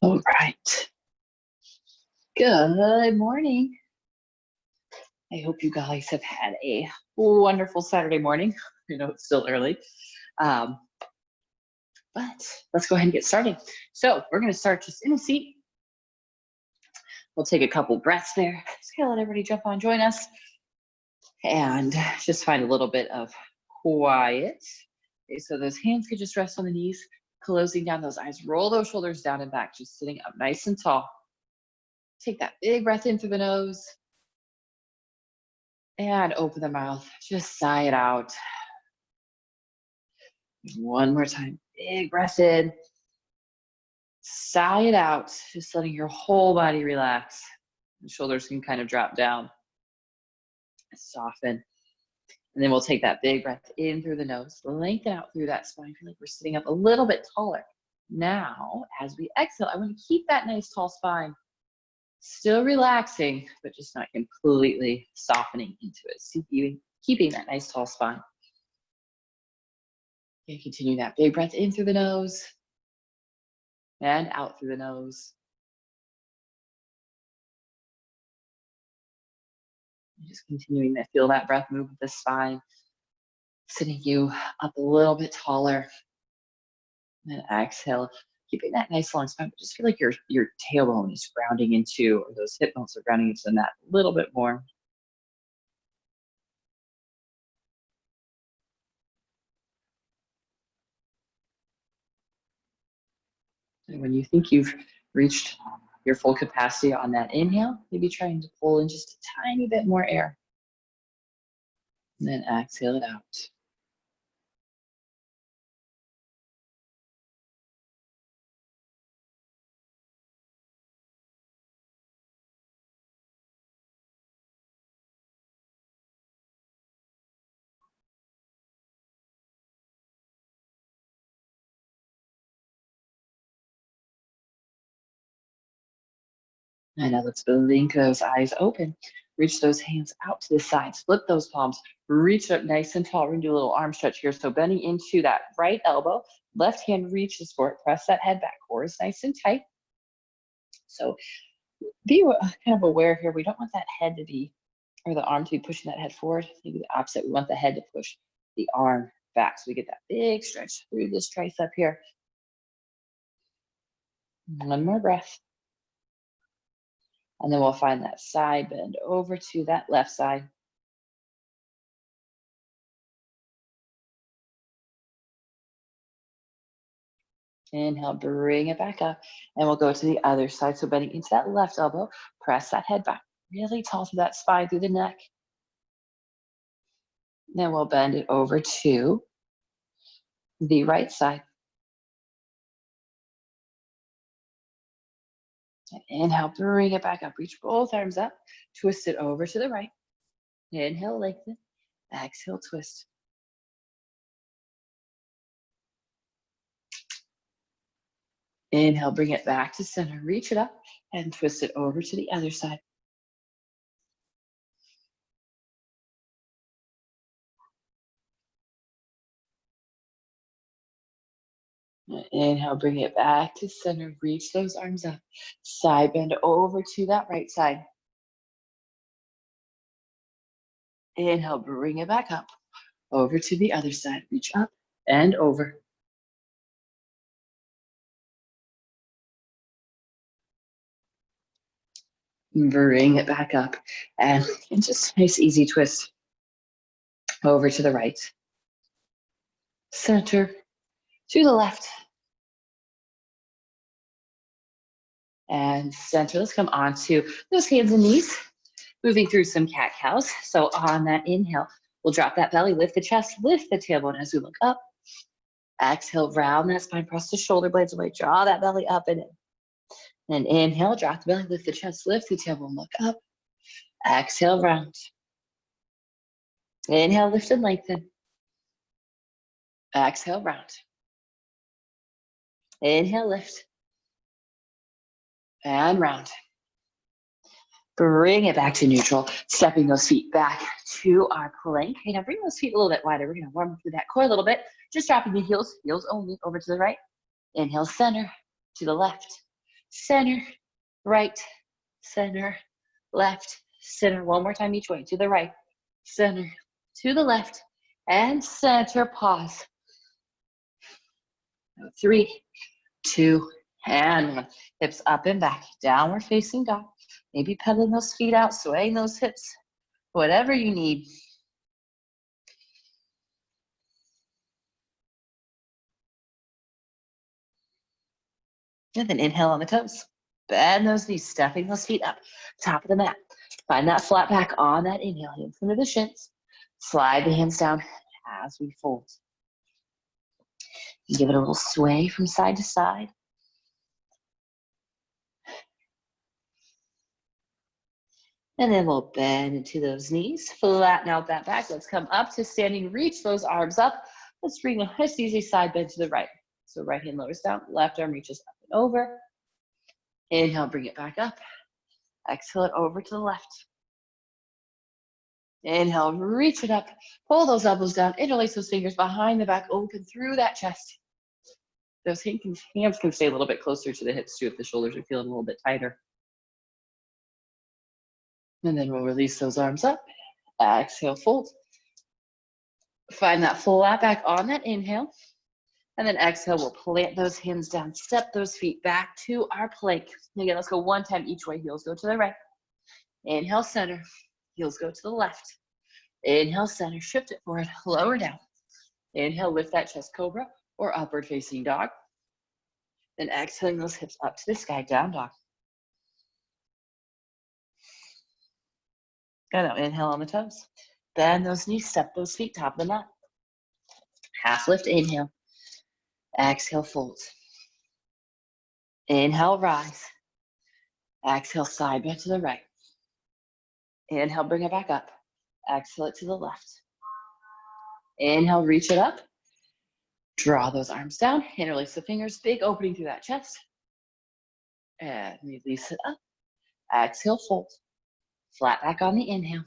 All right. Good morning. I hope you guys have had a wonderful Saturday morning. I know it's still early, but let's go ahead and get started. So we're going to start just in a seat. We'll take a couple breaths there. Just gonna let everybody jump on, join us, and just find a little bit of quiet. Okay, so those hands could just rest on the knees, closing down those eyes. Roll those shoulders down and back, just sitting up nice and tall. Take that big breath in through the nose. And open the mouth, just sigh it out. One more time, big breath in. Sigh it out, just letting your whole body relax. The shoulders can kind of drop down, soften. And then we'll take that big breath in through the nose, lengthen out through that spine. Feel like we're sitting up a little bit taller. Now, as we exhale, I want to keep that nice tall spine. Still relaxing, but just not completely softening into it. So keeping that nice tall spine. Okay, continue that big breath in through the nose and out through the nose. Just continuing to feel that breath move with the spine, sitting you up a little bit taller. And then exhale, keeping that nice long spine, but just feel like your tailbone is grounding into, or those hip bones are grounding into the mat a little bit more. And when you think you've reached your full capacity on that inhale, maybe trying to pull in just a tiny bit more air. And then exhale it out. And now let's blink those eyes open. Reach those hands out to the side. Split those palms. Reach up nice and tall. We're going to do a little arm stretch here. So bending into that right elbow. Left hand reaches for it. Press that head back. Core is nice and tight. So be kind of aware here. We don't want that head to be, or the arm to be pushing that head forward. Maybe the opposite. We want the head to push the arm back. So we get that big stretch through this tricep here. One more breath. And then we'll find that side bend over to that left side. Inhale, bring it back up. And we'll go to the other side. So bending into that left elbow, press that head back really tall through that spine, through the neck. Then we'll bend it over to the right side. And inhale, bring it back up. Reach both arms up. Twist it over to the right. Inhale, lengthen. Exhale, twist. Inhale, bring it back to center. Reach it up and twist it over to the other side. Inhale, bring it back to center. Reach those arms up. Side bend over to that right side. Inhale, bring it back up. Over to the other side. Reach up and over. Bring it back up. And just nice, easy twist. Over to the right. Center. To the left. And center. Let's come onto those hands and knees. Moving through some cat-cows. So on that inhale, we'll drop that belly, lift the chest, lift the tailbone as we look up. Exhale, round that spine, press the shoulder blades away, draw that belly up and in. Then inhale, drop the belly, lift the chest, lift the tailbone, look up. Exhale, round. Inhale, lift and lengthen. Exhale, round. Inhale, lift. And round. Bring it back to neutral, stepping those feet back to our plank. Okay, now bring those feet a little bit wider. We're gonna warm up through that core a little bit. Just dropping the heels only over to the right. Inhale, center, to the left. center, right, center, left, center. One more time each way. To the right, center, to the left, and center. Pause. 3, 2, and 1. Hips up and back. Downward facing dog. Maybe pedaling those feet out, swaying those hips. Whatever you need. And then inhale on the toes. Bend those knees, stepping those feet up. Top of the mat. Find that flat back on that inhale. Hands under the shins. Slide the hands down as we fold. Give it a little sway from side to side. And then we'll bend into those knees. Flatten out that back. Let's come up to standing. Reach those arms up. Let's bring a nice easy side bend to the right. So right hand lowers down. Left arm reaches up and over. Inhale, bring it back up. Exhale it over to the left. Inhale, reach it up. Pull those elbows down. Interlace those fingers behind the back. Open through that chest. Those hands can stay a little bit closer to the hips too if the shoulders are feeling a little bit tighter. And then we'll release those arms up. Exhale, fold. Find that flat back on that inhale. And then exhale, we'll plant those hands down. Step those feet back to our plank. Again, let's go one time each way. Heels go to the right. Inhale, center. Heels go to the left. Inhale, center. Shift it forward. Lower down. Inhale, lift that chest, cobra or upward facing dog. Then exhaling those hips up to the sky, down dog. Good. Now inhale on the toes. Bend those knees, step those feet, top of the mat. Half lift, inhale. Exhale, fold. Inhale, rise. Exhale, side bend to the right. Inhale, bring it back up. Exhale it to the left. Inhale, reach it up. Draw those arms down. Interlace the fingers. Big opening through that chest. And release it up. Exhale, fold. Flat back on the inhale.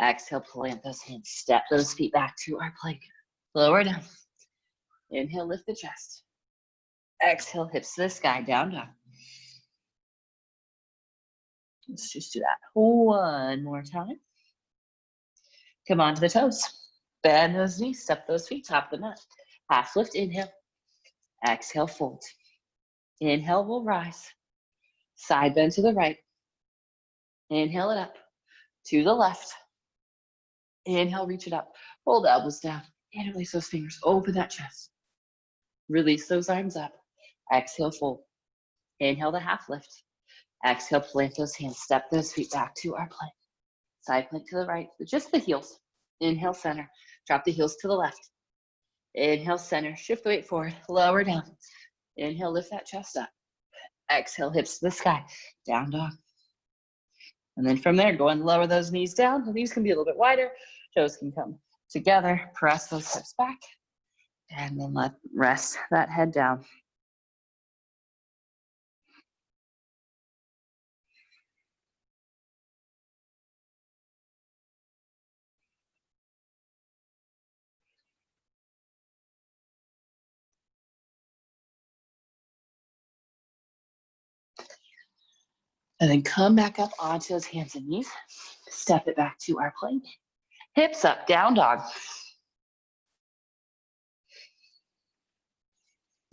Exhale, plant those hands. Step those feet back to our plank. Lower down. Inhale, lift the chest. Exhale, hips to the sky, down dog. Let's just do that one more time. Come on to the toes. Bend those knees, step those feet, top of the mat. Half lift, inhale. Exhale, fold. Inhale, we'll rise. Side bend to the right. Inhale it up. To the left. Inhale, reach it up. Hold the elbows down. Interlace those fingers. Open that chest. Release those arms up. Exhale, fold. Inhale the half lift. Exhale, plant those hands. Step those feet back to our plank. Side plank to the right. Just the heels. Inhale, center. Drop the heels to the left. Inhale, center. Shift the weight forward. Lower down. Inhale, lift that chest up. Exhale, hips to the sky. Down dog. And then from there, go and lower those knees down. The knees can be a little bit wider. Toes can come together. Press those hips back. And then rest that head down. And then come back up onto those hands and knees. Step it back to our plank. Hips up, down dog.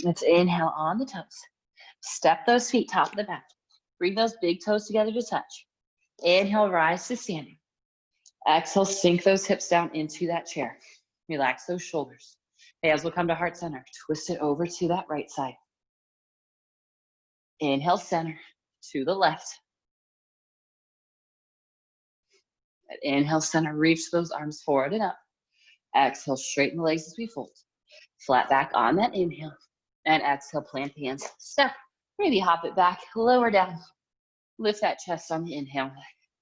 Let's inhale on the toes. Step those feet top of the mat. Bring those big toes together to touch. Inhale, rise to standing. Exhale, sink those hips down into that chair. Relax those shoulders. Hands will come to heart center. Twist it over to that right side. Inhale, center to the left. Inhale, center, reach those arms forward and up. Exhale, straighten the legs as we fold. Flat back on that inhale. And exhale, plant the hands. Step. Maybe hop it back, lower down. Lift that chest on the inhale.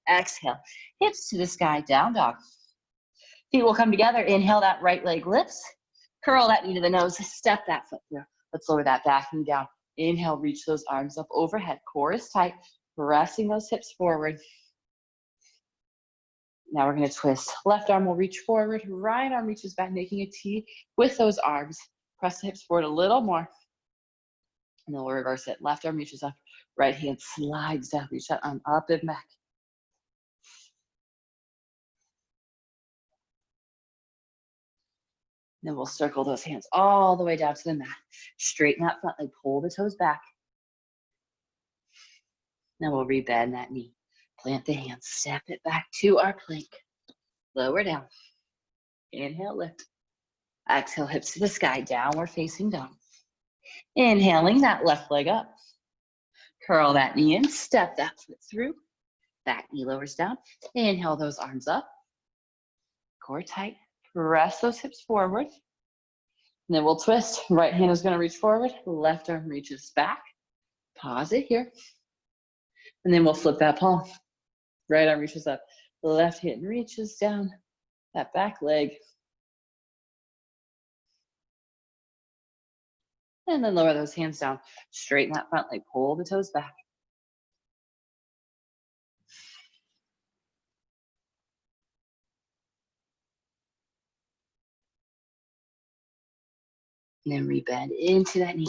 Exhale, hips to the sky, down dog. Feet will come together. Inhale, that right leg lifts. Curl that knee to the nose. Step that foot through. Let's lower that back knee down. Inhale, reach those arms up overhead. Core is tight. Pressing those hips forward. Now we're going to twist. Left arm will reach forward. Right arm reaches back, making a T with those arms. Press the hips forward a little more. And then we'll reverse it. Left arm reaches up, right hand slides down. Reach that arm up and back. Then we'll circle those hands all the way down to the mat. Straighten that front leg, pull the toes back. Then we'll rebend that knee. Plant the hands, step it back to our plank. Lower down. Inhale, lift. Exhale, hips to the sky, downward facing dog. Inhaling that left leg up. Curl that knee in, step that foot through. Back knee lowers down. Inhale those arms up. Core tight. Press those hips forward. And then we'll twist. Right hand is going to reach forward. Left arm reaches back. Pause it here. And then we'll flip that palm. Right arm reaches up. Left hand reaches down. That back leg. And then lower those hands down. Straighten that front leg. Pull the toes back. And then rebend into that knee.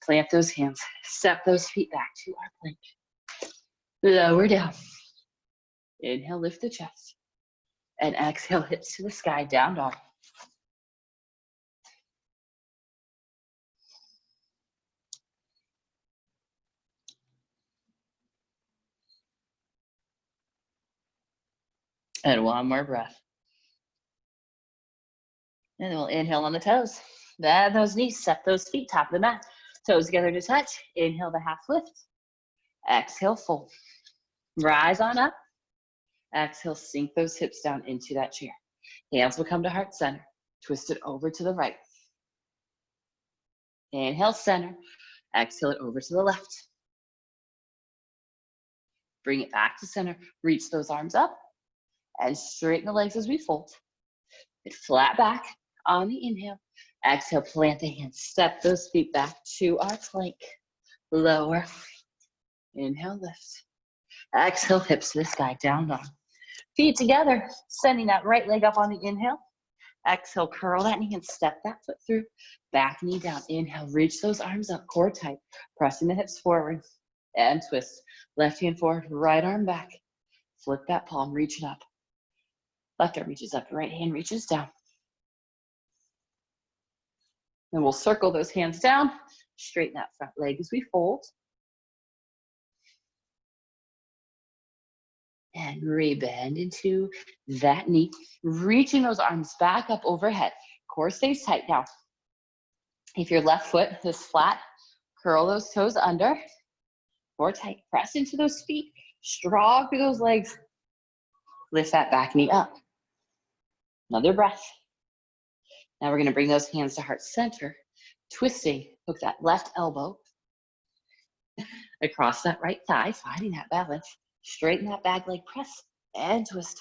Plant those hands. Step those feet back to our plank. Lower down. Inhale, lift the chest. And exhale, hips to the sky, down dog. And one more breath. And then we'll inhale on the toes. Bend those knees, step those feet, top of the mat. Toes together to touch. Inhale the half lift. Exhale, fold. Rise on up. Exhale, sink those hips down into that chair. Hands will come to heart center. Twist it over to the right. Inhale, center. Exhale it over to the left. Bring it back to center. Reach those arms up and straighten the legs as we fold. Get flat back on the inhale. Exhale, plant the hands. Step those feet back to our plank. Lower. Inhale, lift. Exhale, hips to the sky, down dog. Feet together, sending that right leg up on the inhale. Exhale, curl that knee and step that foot through. Back knee down. Inhale, reach those arms up, core tight. Pressing the hips forward and twist. Left hand forward, right arm back. Flip that palm, reach it up. Left arm reaches up, right hand reaches down. Then we'll circle those hands down. Straighten that front leg as we fold. And rebend into that knee. Reaching those arms back up overhead. Core stays tight now. If your left foot is flat, curl those toes under. Core tight. Press into those feet. Strong through those legs. Lift that back knee up. Another breath. Now we're going to bring those hands to heart center. Twisting. Hook that left elbow across that right thigh, finding that balance. Straighten that back leg, press and twist.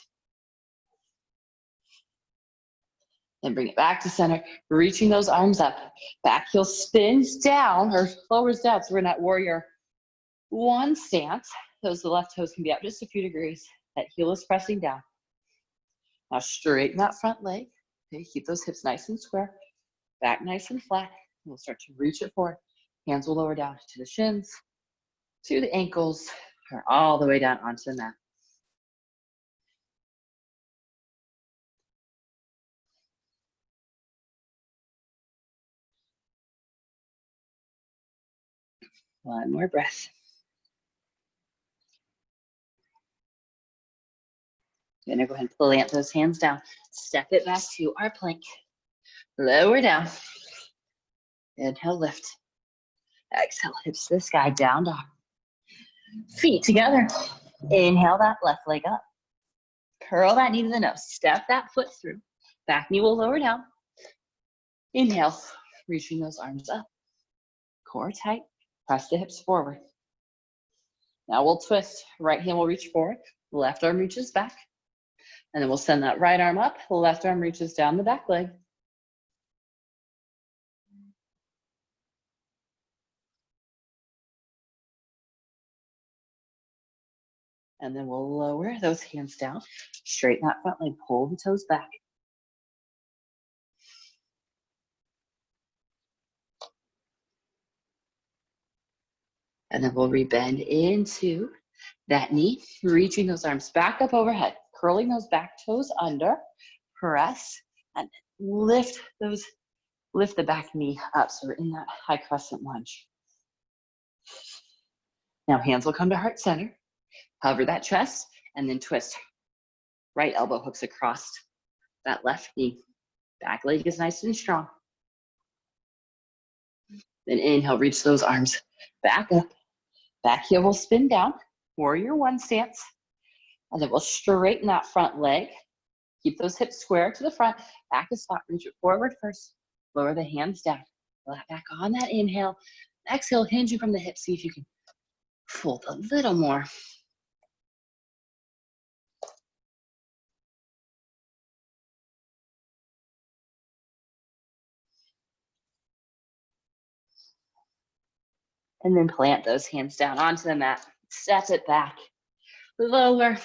Then bring it back to center, reaching those arms up. Back heel spins down or lowers down. So we're in that warrior one stance. The left toes can be up just a few degrees. That heel is pressing down. Now straighten that front leg. Okay, keep those hips nice and square. Back nice and flat. We'll start to reach it forward. Hands will lower down to the shins, to the ankles, or all the way down onto the mat. One more breath. Gonna go ahead and plant those hands down. Step it back to our plank. Lower down. Inhale, lift. Exhale, hips to the sky, down dog. Feet together. Inhale that left leg up. Curl that knee to the nose. Step that foot through. Back knee will lower down. Inhale, reaching those arms up. Core tight. Press the hips forward. Now we'll twist. Right hand will reach forward. Left arm reaches back. And then we'll send that right arm up. The left arm reaches down the back leg. And then we'll lower those hands down. Straighten that front leg. Pull the toes back. And then we'll rebend into that knee, reaching those arms back up overhead, curling those back toes under, press, and lift the back knee up. So we're in that high crescent lunge. Now hands will come to heart center, hover that chest, and then twist. Right elbow hooks across that left knee. Back leg is nice and strong. Then inhale, reach those arms back up. Back heel will spin down, warrior one stance. And then we'll straighten that front leg. Keep those hips square to the front. Back is flat, reach it forward first. Lower the hands down. Flat back on that inhale. Exhale, hinge you from the hips. See if you can fold a little more. And then plant those hands down onto the mat. Step it back. Lower.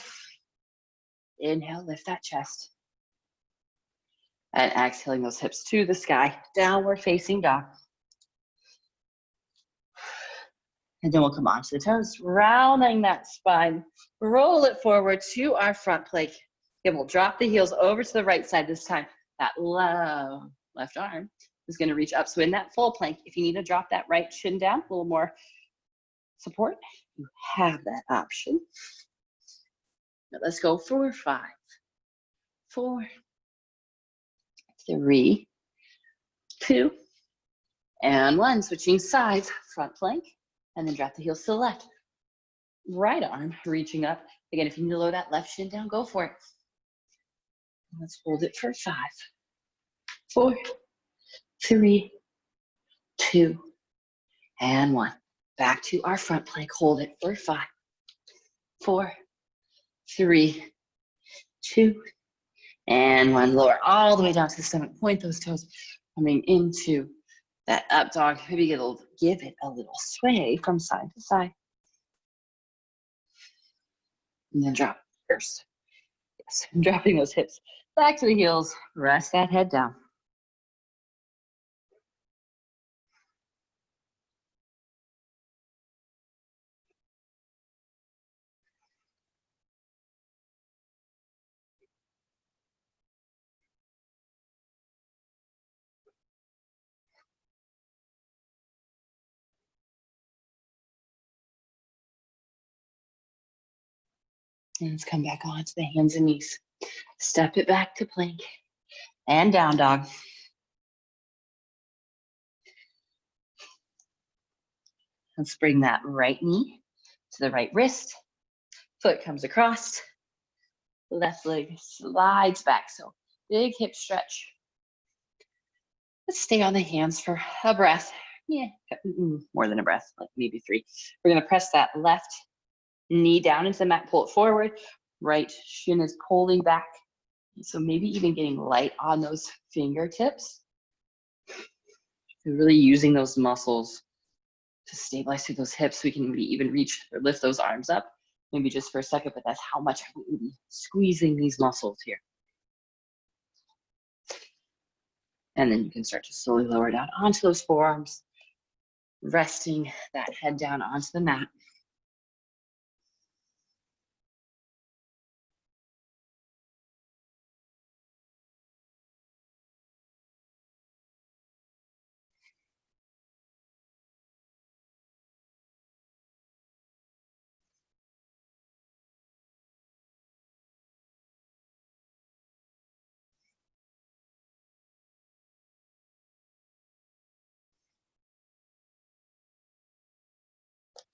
Inhale, lift that chest. And exhaling those hips to the sky. Downward facing dog. And then we'll come onto the toes, rounding that spine. Roll it forward to our front plank. And we'll drop the heels over to the right side this time. That low left arm is going to reach up. So in that full plank, if you need to drop that right shin down, a little more support, you have that option. Now let's go for 5, 4, 3, 2, and 1. Switching sides, front plank, and then drop the heels to the left. Right arm reaching up. Again, if you need to lower that left shin down, go for it. Let's hold it for 5, 4, 3, 2, and 1. Back to our front plank. Hold it for 5, 4, 3, 2, and 1. Lower all the way down to the stomach. Point those toes coming into that up dog. Maybe give it a little sway from side to side. And then drop first. Yes, dropping those hips back to the heels. Rest that head down. And let's come back onto the hands and knees. Step it back to plank and down dog. Let's bring that right knee to the right wrist. Foot comes across. Left leg slides back. So big hip stretch. Let's stay on the hands for a breath. Yeah, more than a breath, like maybe 3. We're going to press that left knee down into the mat, pull it forward. Right shin is pulling back. So maybe even getting light on those fingertips. Really using those muscles to stabilize through those hips. We can maybe even reach or lift those arms up, maybe just for a second, but that's how much we're squeezing these muscles here. And then you can start to slowly lower down onto those forearms, resting that head down onto the mat.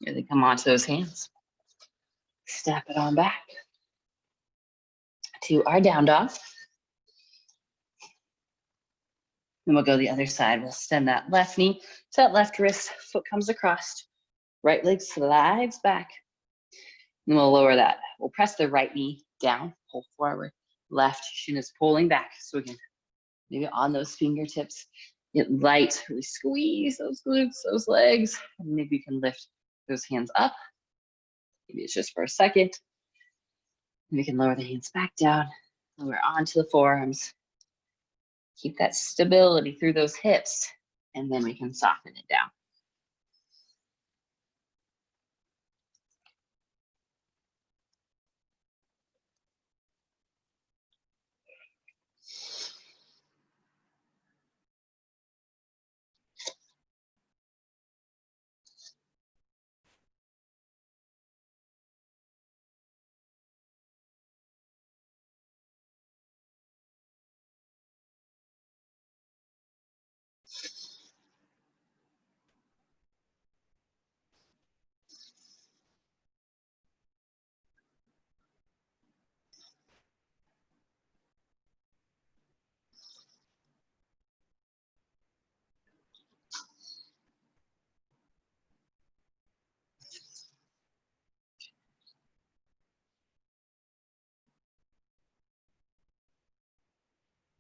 And then come onto those hands. Step it on back to our down dog. Then we'll go the other side. We'll extend that left knee to that left wrist. Foot comes across. Right leg slides back. And we'll lower that. We'll press the right knee down, pull forward. Left shin is pulling back. So again, maybe on those fingertips, get light, really squeeze those glutes, those legs. And maybe you can lift those hands up. Maybe it's just for a second. And we can lower the hands back down. Lower onto the forearms. Keep that stability through those hips. And then we can soften it down.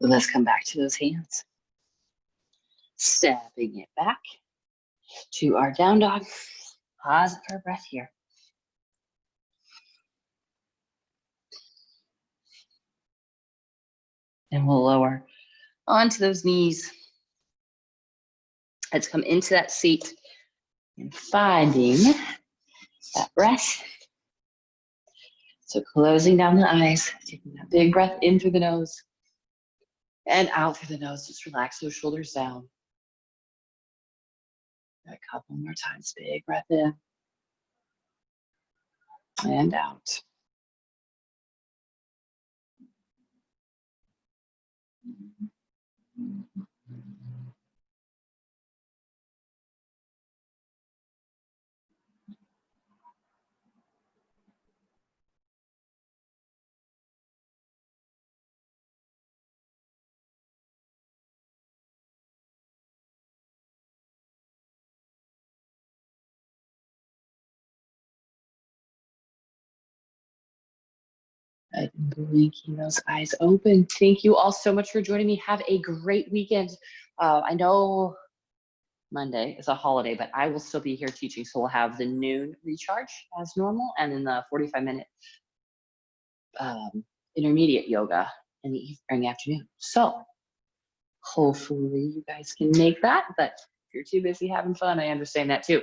Let's come back to those hands. Stepping it back to our down dog. Pause for a breath here. And we'll lower onto those knees. Let's come into that seat and finding that breath. So closing down the eyes, taking that big breath in through the nose and out through the nose. Just relax those shoulders down. A couple more times. Big breath in and out. I've been blinking those eyes open. Thank you all so much for joining me. Have a great weekend. I know Monday is a holiday, but I will still be here teaching. So we'll have the noon recharge as normal and then the 45-minute intermediate yoga in the afternoon. So hopefully you guys can make that, but if you're too busy having fun, I understand that too.